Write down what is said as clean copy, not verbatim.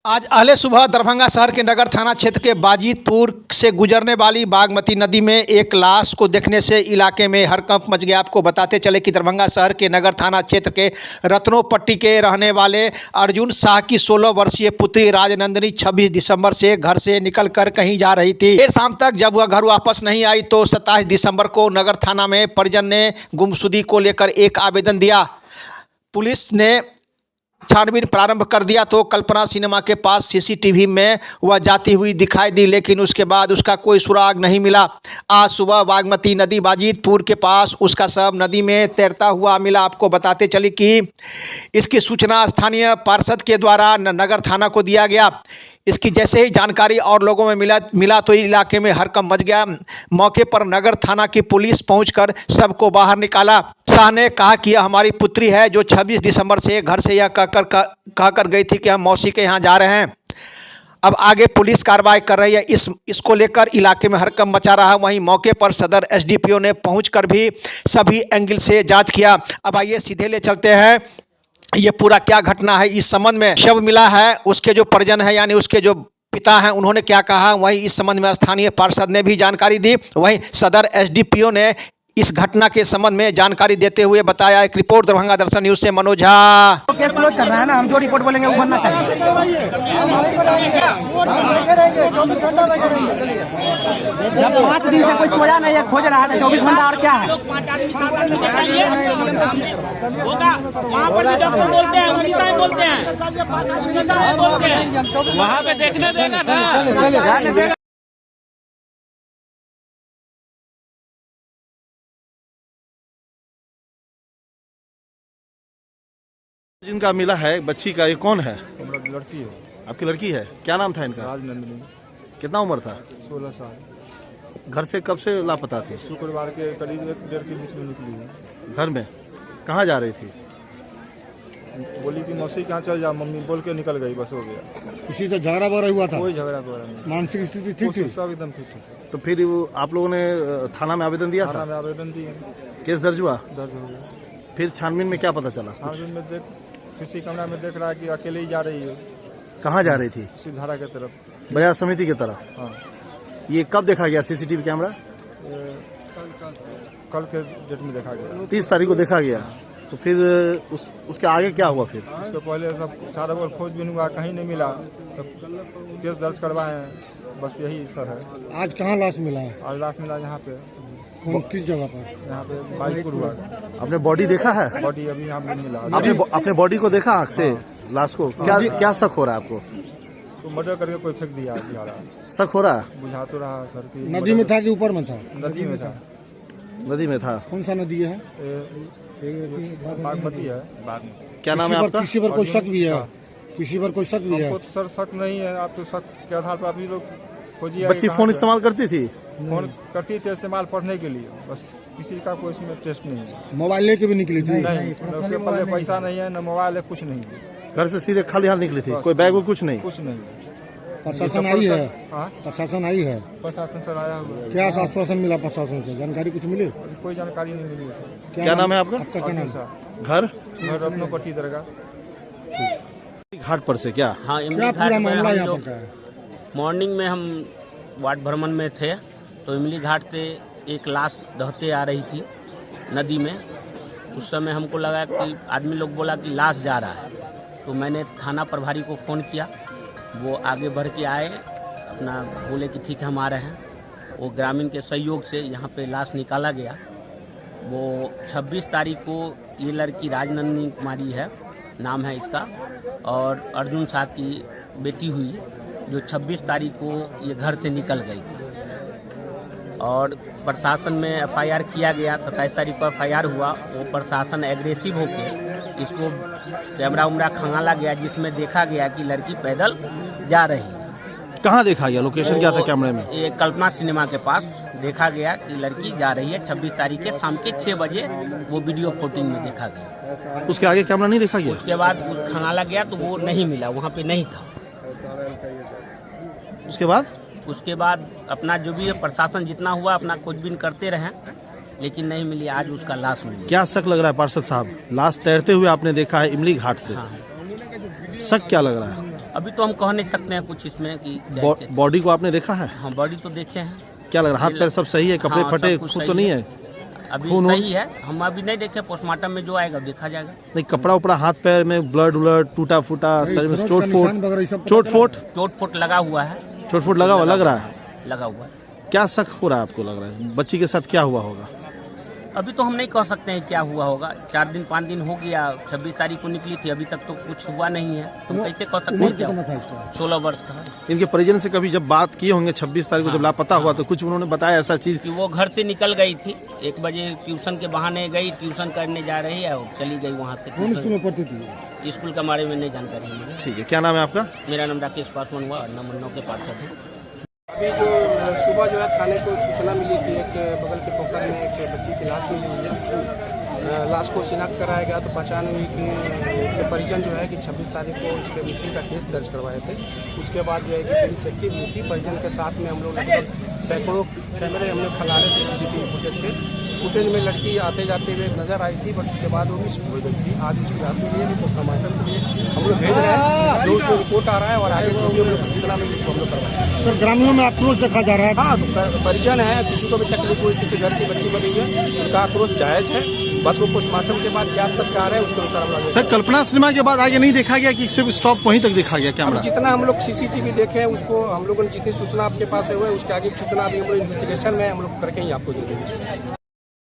आज अहले सुबह दरभंगा शहर के नगर थाना क्षेत्र के बाजितपुर से गुजरने वाली बागमती नदी में एक लाश को देखने से इलाके में हड़कंप मच गया। आपको बताते चले कि दरभंगा शहर के नगर थाना क्षेत्र के रत्नोपट्टी के रहने वाले अर्जुन शाह की 16 वर्षीय पुत्री राजनंदिनी 26 दिसंबर से घर से निकलकर कहीं जा रही थी। देर शाम तक जब वह घर वापस नहीं आई तो 27 दिसंबर को नगर थाना में परिजन ने गुमशुदगी को लेकर एक आवेदन दिया। पुलिस ने छानबीन प्रारंभ कर दिया तो कल्पना सिनेमा के पास सीसीटीवी में वह जाती हुई दिखाई दी, लेकिन उसके बाद उसका कोई सुराग नहीं मिला। आज सुबह बागमती नदी बाजितपुर के पास उसका शव नदी में तैरता हुआ मिला। आपको बताते चली कि इसकी सूचना स्थानीय पार्षद के द्वारा नगर थाना को दिया गया। इसकी जैसे ही जानकारी और लोगों में मिला तो इलाके में हड़कंप मच गया। मौके पर नगर थाना की पुलिस पहुंचकर सबको बाहर निकाला। शाह ने कहा कि यह हमारी पुत्री है जो 26 दिसंबर से घर से यह कहकर गई थी कि हम मौसी के यहाँ जा रहे हैं। अब आगे पुलिस कार्रवाई कर रही है। इसको लेकर इलाके में हड़कंप मचा रहा है। वहीं मौके पर सदर एसडीपीओ ने पहुंचकर भी सभी एंगल से जांच किया। अब आइए सीधे ले चलते हैं ये पूरा क्या घटना है। इस संबंध में शव मिला है, उसके जो परिजन है यानी उसके जो पिता हैं उन्होंने क्या कहा, वहीं इस संबंध में स्थानीय पार्षद ने भी जानकारी दी। वहीं सदर एसडीपीओ ने इस घटना के संबंध में जानकारी देते हुए बताया। एक रिपोर्ट दरभंगा दर्शन न्यूज से मनोज झा। तो केस क्लोज करना है ना, हम जो रिपोर्ट बोलेंगे वो बनना चाहिए। जब 5 दिन से कोई सोया नहीं है, खोज रहा है, 24 घंटा और क्या है। वहाँ पे देखने देगा ना। जिनका मिला है बच्ची का, ये कौन है? लड़की है। आपकी लड़की है? क्या नाम था इनका? राजनंदिनी। कितना उम्र था? 16 साल। घर से कब से लापता थी? शुक्रवार के करीब 1-1.5 के बीच में निकली है। घर में कहाँ जा रही थी? बोली कि मौसी कहाँ चल जा, मम्मी बोल के निकल गई, बस हो गया। किसी से झगड़ा वगैरह हुआ था? कोई झगड़ा नहीं। मानसिक स्थिति ठीक थी? सब एकदम ठीक है। तो फिर वो आप लोगों ने थाना में आवेदन दिया थाना था? में आवेदन दिए, केस दर्ज हुआ? दर्ज हो गया। फिर छानबीन में क्या पता चला? छानबीन में देख किसी कमरा में देख रहा है कि अकेले ही जा रही है। कहाँ जा रही थी? सिद्धारा की तरफ, बाजार समिति की तरफ। हाँ। ये कब देखा गया सीसीटीवी कैमरा? कल के डेट में देखा गया। 30 तारीख को देखा गया। तो फिर उसके आगे क्या हुआ? फिर उसके पहले सब चारों ओर खोजबीन हुआ, कहीं नहीं मिला, तब केस दर्ज करवाए हैं, बस यही सर है। आज कहाँ लाश मिला है? आज लाश मिला यहाँ पे, किस जगह पर? यहाँ पे बाजितपुर हुआ। आपने बॉडी देखा है? बॉडी अभी यहाँ पे नहीं मिला। आपने बॉडी को देखा आँख से? लाश को क्या शक हो रहा है आपको? तो मर्डर करके कोई फेंक दिया बिहारा। शक हो रहा है? बुझा तो रहा सर की नदी में था कि ऊपर में था? नदी में था। नदी में था। कौन सा नदी है? बागमती है। क्या नाम है आपका? किसी पर कोई शक भी है? किसी पर कोई शक भी है? हमको तो सर शक नहीं है, आप तो शक के आधार पर अभी लोग खोजिए। बच्ची फोन इस्तेमाल करती थी? फोन करती थी इस्तेमाल पढ़ने के लिए, बस किसी का कोई इसमें टेस्ट नहीं है। मोबाइल लेके भी निकली थी? नहीं, न उसके पास पैसा नहीं है, न मोबाइल है, कुछ नहीं है। घर से सीधे खाली हाथ निकली थी? कोई बैग वो कुछ नहीं? कुछ नहीं। प्रशासन आई है? हाँ, प्रशासन आई है? प्रशासन सर आया हुआ है। क्या आश्वासन मिला प्रशासन से? जानकारी कुछ मिली? अभी कोई जानकारी नहीं मिली है। क्या नाम है आपका? आपका क्या नाम? घर रत्नोपट्टी दरगाह घाट पर से क्या? हाँ, क्या पूरा मामला यहाँ पर का है? मॉर्निंग में हम वार्ड भ्रमण में थे तो इमली घाट से एक लाश दहते आ रही थी नदी में। उस समय हमको लगा कि आदमी लोग बोला कि लाश जा रहा है, तो मैंने थाना प्रभारी को फ़ोन किया। वो आगे बढ़ के आए, अपना बोले कि ठीक है हम आ रहे हैं। वो ग्रामीण के सहयोग से यहाँ पे लाश निकाला गया। वो 26 तारीख को ये लड़की राजनंदिनी कुमारी है, नाम है इसका, और अर्जुन शाह की बेटी हुई, जो 26 तारीख को ये घर से निकल गई थी। और प्रशासन में एफआईआर किया गया। 27 तारीख को एफआईआर हुआ। वो प्रशासन एग्रेसिव होकर इसको कैमरा उमरा खंगाला गया, जिसमें देखा गया कि लड़की पैदल जा रही है। कहाँ देखा गया? लोकेशन क्या था कैमरे में? ये कल्पना सिनेमा के पास देखा गया कि लड़की जा रही है। 26 तारीख के शाम के 6 बजे वो वीडियो फुटेज में देखा गया। उसके आगे कैमरा नहीं देखा गया? उसके बाद खंगाला गया तो वो नहीं मिला, वहाँ पे नहीं था। उसके बाद अपना जो भी है प्रशासन जितना हुआ अपना खोजबीन करते रहे, लेकिन नहीं मिली। आज उसका लाश मिली। क्या शक लग रहा है पार्षद साहब? लाश तैरते हुए आपने देखा है इमली घाट से? हाँ, शक क्या लग रहा है? अभी तो हम कह नहीं सकते हैं कुछ इसमें कि क्या है। बॉडी को आपने देखा है? हाँ बॉडी तो देखे हैं। क्या लग रहा है, हाथ पैर सब सही है, कपड़े हाँ, फटे सब कुछ खून सही तो नहीं है? अभी खून सही है, हम अभी नहीं देखे, पोस्टमार्टम में जो आएगा देखा जाएगा। नहीं, कपड़ा उपड़ा हाथ पैर में ब्लड उलड टूटा फूटा, शरीर में चोट चोट फोट लगा हुआ है। चोट फोट लगा हुआ लग रहा है? लगा हुआ है। क्या शक हो रहा है आपको, लग रहा है बच्ची के साथ क्या हुआ होगा? अभी तो हम नहीं कह सकते हैं क्या हुआ होगा। 4 दिन 5 दिन हो गया, 26 तारीख को निकली थी, अभी तक तो कुछ हुआ नहीं है। तुम कैसे कह सकते हैं क्या हुआ? 16 वर्ष का। इनके परिजन से कभी जब बात किए होंगे 26 तारीख को जब लापता हुआ तो कुछ उन्होंने बताया ऐसा चीज कि वो घर से निकल गई थी, 1 बजे ट्यूशन के बहाने गई, ट्यूशन करने जा रही है और चली गई वहाँ से। कौन स्कूल में पढ़ती थी? स्कूल के बारे में नहीं जानकारी है मुझे। ठीक है, क्या नाम है आपका? मेरा नाम राकेश पासवान हुआ, नंबर 9 के पार्षद है। अभी जो सुबह जो है थाने को सूचना मिली कि एक बगल के पोखर में एक बच्ची की लाश मिली हुई है। लाश को शिनाख्त कराया गया तो पहचान हुई कि उसके परिजन जो है कि 26 तारीख को उसके मिसिंग का केस दर्ज करवाए थे। उसके बाद जो है कि पुलिस एक्टिव हुई थी। परिजन के साथ में हम लोग लगभग सैकड़ों कैमरे हमने खंगाले थे CCTV फुटेज में लड़की आते जाते हुए नजर आई थी, बट उसके बाद वो मिस हो गई थी। आज उसकी रात के लिए पोस्टमार्टम के लिए हम लोग भेज रहे हैं, जो उसमें रिपोर्ट आ रहा है और आगे जो भी हम लोग सूचना में जिसको हम लोग करवाएं। सर ग्रामीणों में आक्रोश देखा जा रहा है। हाँ, तो परिजन है, किसी को भी तकलीफ हुई, किसी घर की बच्ची बनी है, उनका आक्रोश जायज है। बस वो पोस्टमार्टम के बाद क्या तक आ रहा है उसके अनुसार हम लोग। सर, कल्पना सिनेमा के बाद आगे नहीं देखा गया कि सिर्फ स्टॉप वहीं तक देखा गया कैमरा? जितना हम लोग CCTV देखे हैं उसको हम लोगों ने जितनी सूचना आपके पास है उसके आगे सूचना अभी हम लोग इन्वेस्टिगेशन में हम लोग करके ही आपको दे देंगे।